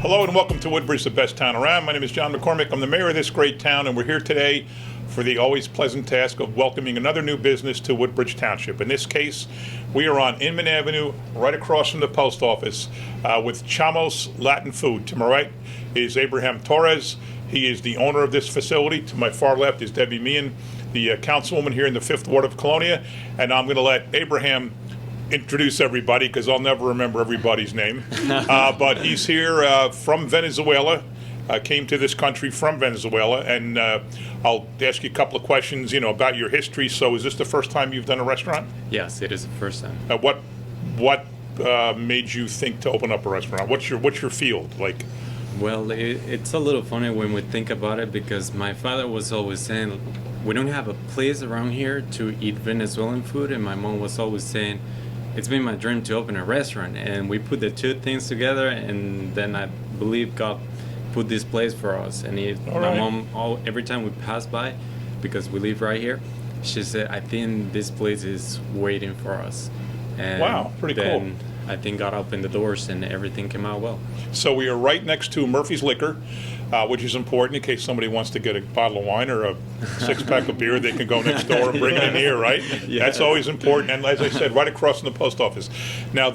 Hello and welcome to Woodbridge, the best town around. My name is John McCormick. I'm the mayor of this great town, and we're here today for the always pleasant task of welcoming another new business to Woodbridge Township. In this case, we are on Inman Avenue, right across from the post office, with Chamo's Latin Food. To my right is Abraham Torres. He is the owner of this facility. To my far left is Debbie Meehan, the councilwoman here in the 5th Ward of Colonia. And I'm going to let Abraham introduce everybody because I'll never remember everybody's name. But he's here from Venezuela, came to this country from Venezuela, and I'll ask you a couple of questions, about your history. So is this the first time you've done a restaurant? Yes, it is the first time. What made you think to open up a restaurant? What's your field like? Well, it's a little funny when we think about it because my father was always saying, we don't have a place around here to eat Venezuelan food, and my mom was always saying, it's been my dream to open a restaurant, and we put the two things together, and then I believe God put this place for us. And my mom, every time we pass by, because we live right here, she said, I think this place is waiting for us. And wow, pretty cool. I think God opened the doors and everything came out well. So we are right next to Murphy's Liquor, which is important in case somebody wants to get a bottle of wine or a six-pack of beer. They can go next door and bring it in here, right? Yes. That's always important. And as I said, right across from the post office. Now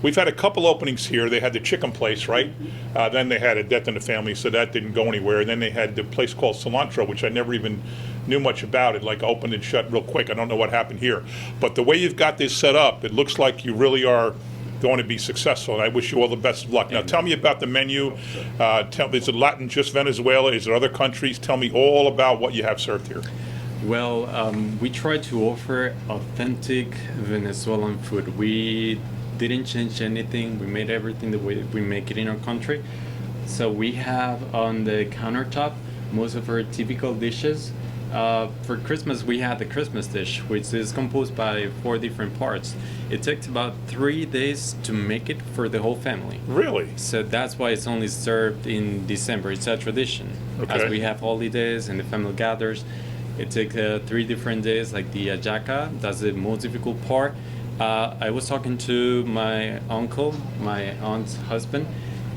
we've had a couple openings here. They had the chicken place, right? Then they had a death in the family, so that didn't go anywhere. And then they had the place called Cilantro, which I never even knew much about. It like opened and shut real quick. I don't know what happened here. But the way you've got this set up, it looks like you really are going to be successful, and I wish you all the best of luck. Now tell me about the menu. Is it Latin, just Venezuela? Is there other countries? Tell me all about what you have served here. Well, we try to offer authentic Venezuelan food. We didn't change anything. We made everything the way we make it in our country. So we have on the countertop most of our typical dishes. For Christmas, we had the Christmas dish, which is composed by 4 different parts. It takes about 3 days to make it for the whole family. Really? So that's why it's only served in December. It's a tradition. Okay. As we have holidays and the family gathers, it takes 3 different days, like the ajaca. That's the most difficult part. I was talking to my uncle, my aunt's husband,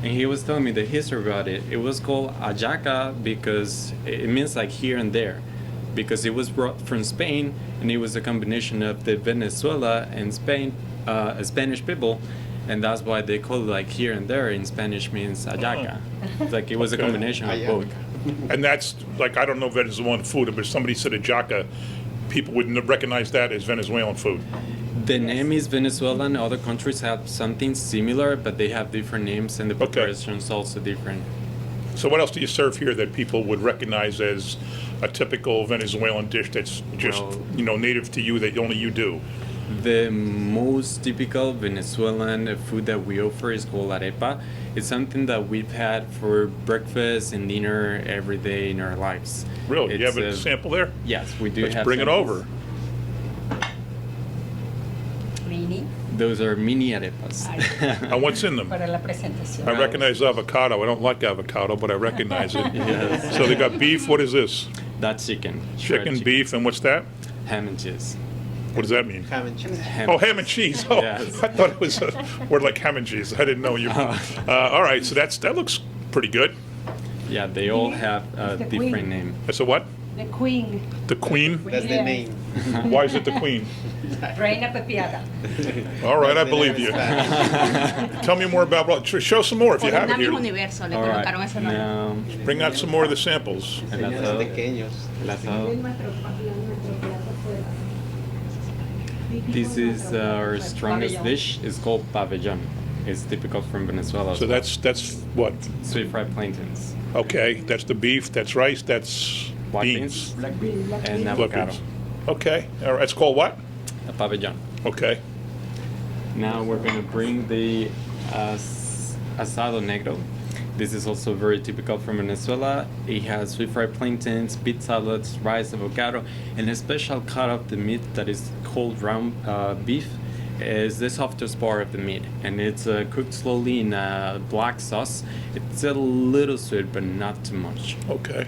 and he was telling me the history about it. It was called ajaca because it means like here and there, because it was brought from Spain, and it was a combination of the Venezuela and Spain, Spanish people, and that's why they call it like here and there. In Spanish means ajaca. Like it was a combination of both. And that's like, I don't know Venezuelan food, but if somebody said ajaca, people wouldn't recognize that as Venezuelan food. The name is Venezuelan. Other countries have something similar, but they have different names, and the preparation is also different. So what else do you serve here that people would recognize as a typical Venezuelan dish that's just native to you, that only you do? The most typical Venezuelan food that we offer is called arepa. It's something that we've had for breakfast and dinner every day in our lives. Really? You have a sample there? Yes, we do. Let's bring it over. Mini. Those are mini arepas. And what's in them? Para la presentación. I recognize avocado. I don't like avocado, but I recognize it. Yes. So they got beef. What is this? That's chicken. Chicken, beef, and what's that? Ham and cheese. What does that mean? Ham and cheese. Ham and cheese. Oh, Yes. I thought it was a word like ham and cheese. I didn't know you. All right, so that looks pretty good. Yeah, they all have a different name. That's a what? The Queen. The Queen? That's the name. Why is it the Queen? Reina Pepiada. All right, I That's the believe name you. in Spanish. Tell me more about. Show some more if you have it here. Universo le All right. colocaron ese nombre. Now, Bring out some more of the samples. el Señores asado. pequeños. El asado. This is our strongest dish. It's called pabellon. It's typical from Venezuela. So that's what? sweet fried plantains, Okay, that's the beef. That's rice. That's black beans. beans, and Black avocado. beans. Okay, all right. It's called what? A pabellon. Okay. Now we're gonna bring the Asado Negro. This is also very typical from Venezuela. It has sweet fried plantains, beet salads, rice, avocado, and a special cut of the meat that is called round beef. Is the softest part of the meat, and it's cooked slowly in a black sauce. It's a little sweet, but not too much. Okay.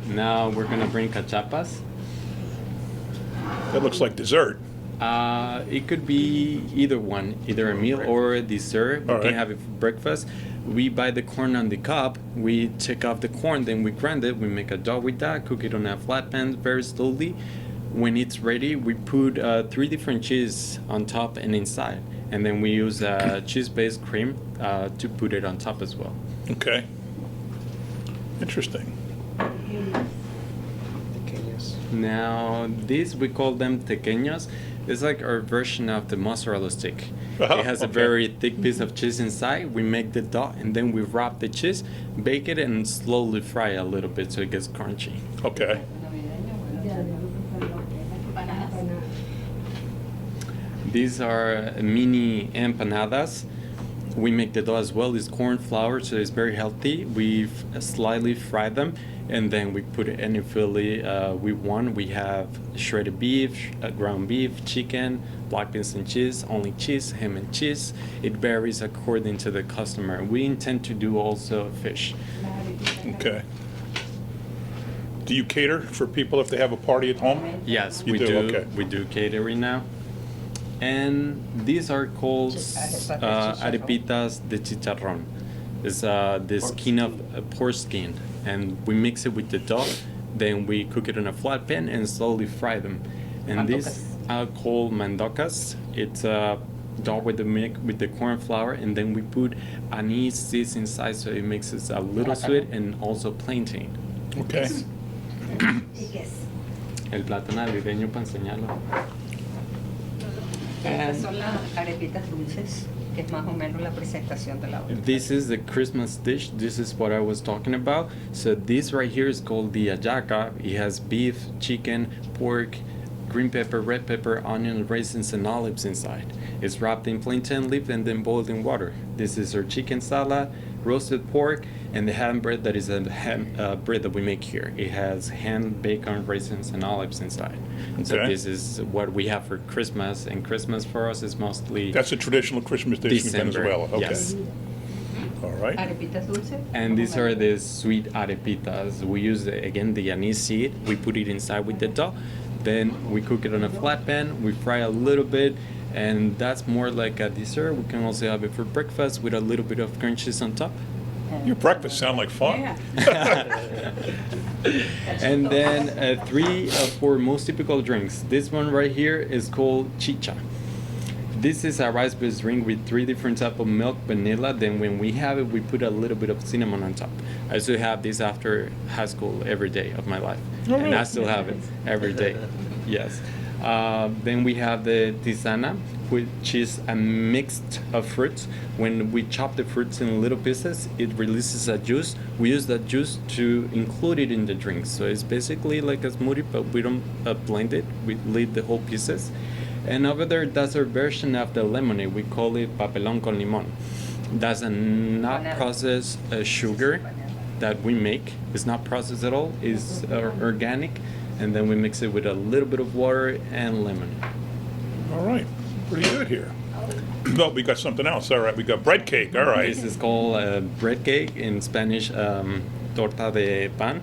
Now we're gonna bring cachapas. That looks like dessert. It could be either one, either a meal or a dessert. We All can right. have it for breakfast. We buy the corn on the cob. We take off the corn, then we grind it. We make a dough with that, cook it on a flat pan very slowly. When it's ready, we put 3 different cheese on top and inside. And then we use cheese-based cream to put it on top as well. Okay. Interesting. Now, these we call them tequeños. It's like our version of the mozzarella stick. Oh, It has a okay. very thick piece of cheese inside. We make the dough and then we wrap the cheese, bake it, and slowly fry it a little bit so it gets crunchy. Okay. These are mini empanadas. We make the dough as well. It's corn flour, so it's very healthy. We slightly fry them, and then we put any fillet we want. We have shredded beef, ground beef, chicken, black beans and cheese, only cheese, ham and cheese. It varies according to the customer. We intend to do also fish. Okay. Do you cater for people if they have a party at home? Yes, You we do, do. okay. We do catering now. And these are called arepitas de chicharrón. It's the skin of pork skin, and we mix it with the dough. Then we cook it on a flat pan and slowly fry them. And these are called mandocas. It's dough with the corn flour, and then we put anise seeds inside, so it makes it a little sweet and also plantain. Okay. El plátano navideño para enseñarlo. Estas son las arepitas dulces, que es más o menos la presentación de la otra. This is the Christmas dish. This is what I was talking about. So this right here is called the ajaca. It has beef, chicken, pork, green pepper, red pepper, onion, raisins, and olives inside. It's wrapped in plantain leaf and then boiled in water. This is our chicken salad, roasted pork, and the ham bread that is a ham bread that we make here. It has ham, bacon, raisins, and olives inside. So Okay. this is what we have for Christmas, and Christmas for us is mostly That's a traditional Christmas dish December. in Venezuela. Okay. Yes. All right. Arepitas dulces. And these are the sweet arepitas. We use, again, the anise seed. We put it inside with the dough. Then we cook it on a flat pan. We fry a little bit. And that's more like a dessert. We can also have it for breakfast with a little bit of cream cheese on top. Your breakfast sound like fun. And then 3 of our most typical drinks. This one right here is called chicha. This is a rice-based drink with 3 different types of milk, vanilla. Then when we have it, we put a little bit of cinnamon on top. I used to have this after high school every day of my life. And I still have it every day. Yes. Then we have the Desana, which is a mix of fruits. When we chop the fruits in little pieces, it releases a juice. We use that juice to include it in the drink. So it's basically like a smoothie, but we don't blend it. We leave the whole pieces. And over there, that's our version of the lemonade. We call it papelón con limón. That's a not processed sugar that we make. It's not processed at all. It's organic. And then we mix it with a little bit of water and lemon. All right. Pretty good here. No, we got something else. All right. We got bread cake. All right. This is called bread cake, in Spanish, torta de pan.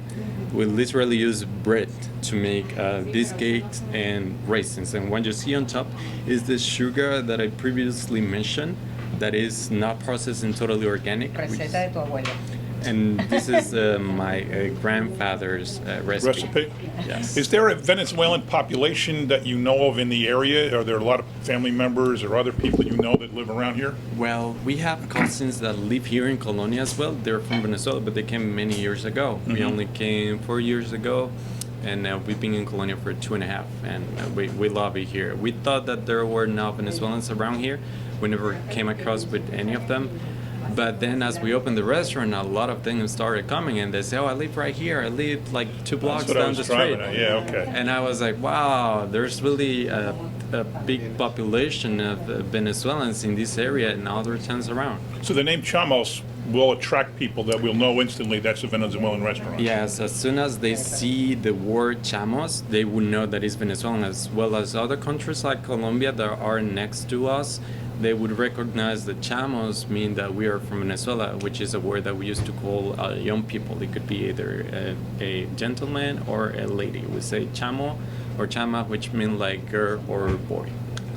We literally use bread to make these cakes and raisins. And what you see on top is the sugar that I previously mentioned that is not processed and totally organic. Receta de tu abuela. And this is my grandfather's recipe. Yes. Is there a Venezuelan population that you know of in the area? Are there a lot of family members or other people you know that live around here? Well, we have cousins that live here in Colonia as well. They're from Venezuela, but they came many years ago. We only came 4 years ago, and we've been in Colonia for 2.5, and we love it here. We thought that there were no Venezuelans around here. We never came across with any of them. But then as we opened the restaurant, a lot of things started coming, and they say, oh, I live right here. I live like 2 blocks That's what I down was the street. driving at. Yeah, okay. And I was like, wow, there's really a big population of Venezuelans in this area and other towns around. So the name Chamos will attract people that will know instantly that's a Venezuelan restaurant. Yes, as soon as they see the word Chamos, they will know that it's Venezuelan, as well as other countries like Colombia that are next to us. they would recognize that chamos mean that we are from Venezuela, which is a word that we used to call young people. It could be either a gentleman or a lady. We say chamo or chama, which mean like girl or boy.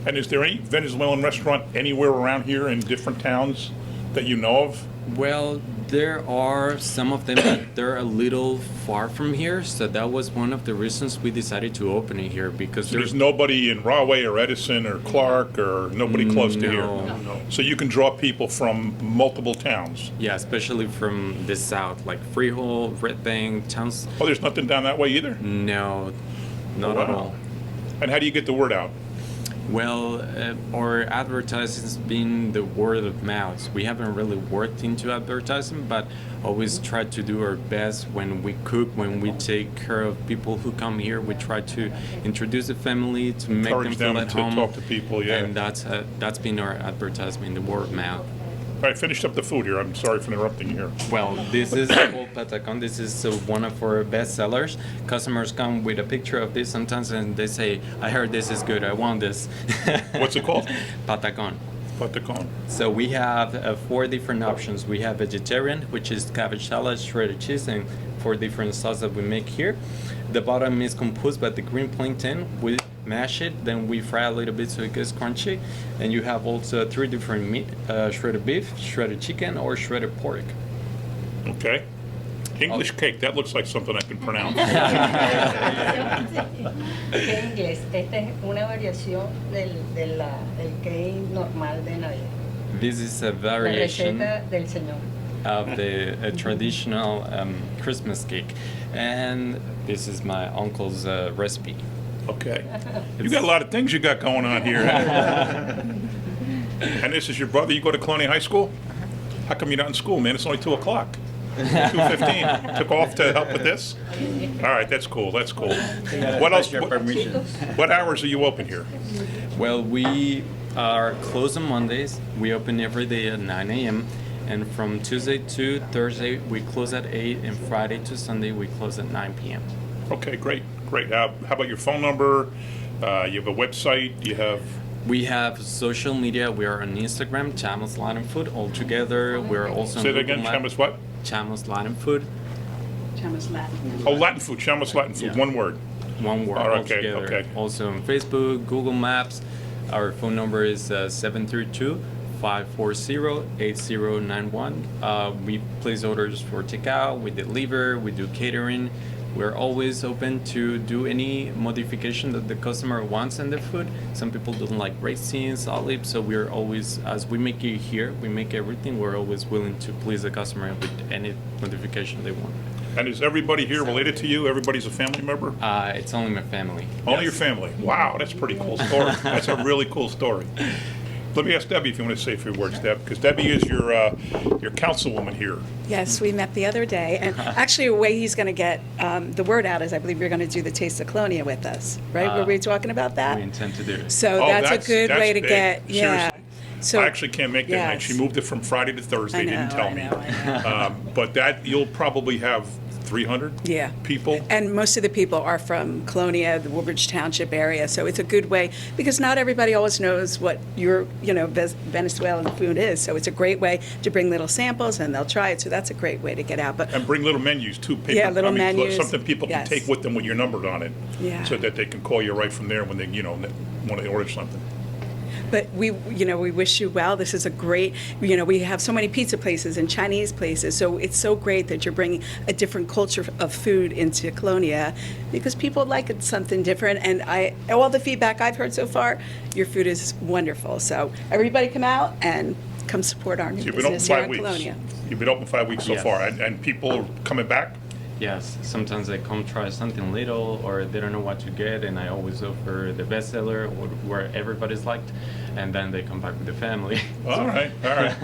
And is there any Venezuelan restaurant anywhere around here in different towns that you know of? Well, there are some of them, but they're a little far from here. So that was one of the reasons we decided to open it here, because So there's nobody in Rahway or Edison or Clark or nobody close to here? No. So you can draw people from multiple towns? Yeah, especially from the south, like Freehold, Red Bank, towns. Oh, there's nothing down that way either? No, not at Wow. all. And how do you get the word out? Well, our advertising has been the word of mouth. We haven't really worked into advertising, but always try to do our best when we cook, when we take care of people who come here. We try to introduce the family, to make Encourage them feel them at to home. talk to people, yeah. And that's been our advertisement, the word of mouth. All right, finish up the food here. I'm sorry for interrupting you here. Well, this is called patacon. This is one of our best sellers. Customers come with a picture of this sometimes and they say, I heard this is good, I want this. What's it called? Patacon. Patacon. So we have 4 different options. We have vegetarian, which is cabbage salad, shredded cheese, and 4 different sauces that we make here. The bottom is composed by the green plantain. We mash it, then we fry a little bit so it gets crunchy. And you have also 3 different meat, shredded beef, shredded chicken, or shredded pork. Okay. English cake, that looks like something I can pronounce. En inglés, esta es una variación del cake normal de Navidad. This is a La variation receta del Señor. of the traditional Christmas cake. And this is my uncle's recipe. Okay. You got a lot of things you got going on here. And this is your brother. You go to Colonial High School? How come you're not in school, man? It's only 2 o'clock. 2:15. Took off to help with this? All right, that's cool. That's cool. What else? What hours are you open here? Well, we are closed on Mondays. We open every day at 9 a.m. And from Tuesday to Thursday, we close at 8. And Friday to Sunday, we close at 9 p.m. Okay, great. Great. How about your phone number? You have a website? Do you have... We have social media. We are on Instagram, Chamo's Latin Food. All together, we're also Say on that again, Google Maps. Chamos what? Chamo's Latin Food. Chamos Latin. Oh, Latin food. Chamos Latin food. Yeah. One word. One word Oh, all okay, together. okay. Also on Facebook, Google Maps. Our phone number is 732-540-8091. We place orders for takeout, we deliver, we do catering. We're always open to do any modification that the customer wants in the food. Some people don't like raisins, olives, so we're always, as we make it here, we make everything, we're always willing to please the customer with any modification they want. And is everybody here related to you? Everybody's a family member? It's only my family. Only Yes. your family. Wow, that's a pretty cool story. That's a really cool story. Let me ask Debbie if you want to say a few words, Deb, because Debbie is your councilwoman here. Yes, we met the other day, and actually, a way he's going to get the word out is, I believe you're going to do the Taste of Colonia with us, right? Were we talking about that? We intend to do it. So Oh, that's a good way to big. get, yeah. Seriously. So I actually can't make that night. She yes. moved it from Friday to Thursday, I know, didn't tell I me. know, I know. But that, you'll probably have 300 Yeah. people. And most of the people are from Colonia, the Woodbridge Township area, so it's a good way, because not everybody always knows what your, Venezuelan food is, so it's a great way to bring little samples, and they'll try it, so that's a great way to get out. But And bring little menus too. Paper, Yeah, little menus. Something people can Yes. take with them with your number on it. Yeah. So that they can call you right from there when they, want to order something. But we wish you well. This is a great, we have so many pizza places and Chinese places, so it's so great that you're bringing a different culture of food into Colonia, because people like it something different. And all the feedback I've heard so far, your food is wonderful. So everybody come out and come support our new You've been open business here 5 in weeks. Colonia. You've been open 5 weeks so Yes. far, and people are coming back. Yes, sometimes they come try something little or they don't know what to get, and I always offer the bestseller or where everybody's liked, and then they come back with the family. All right, all right.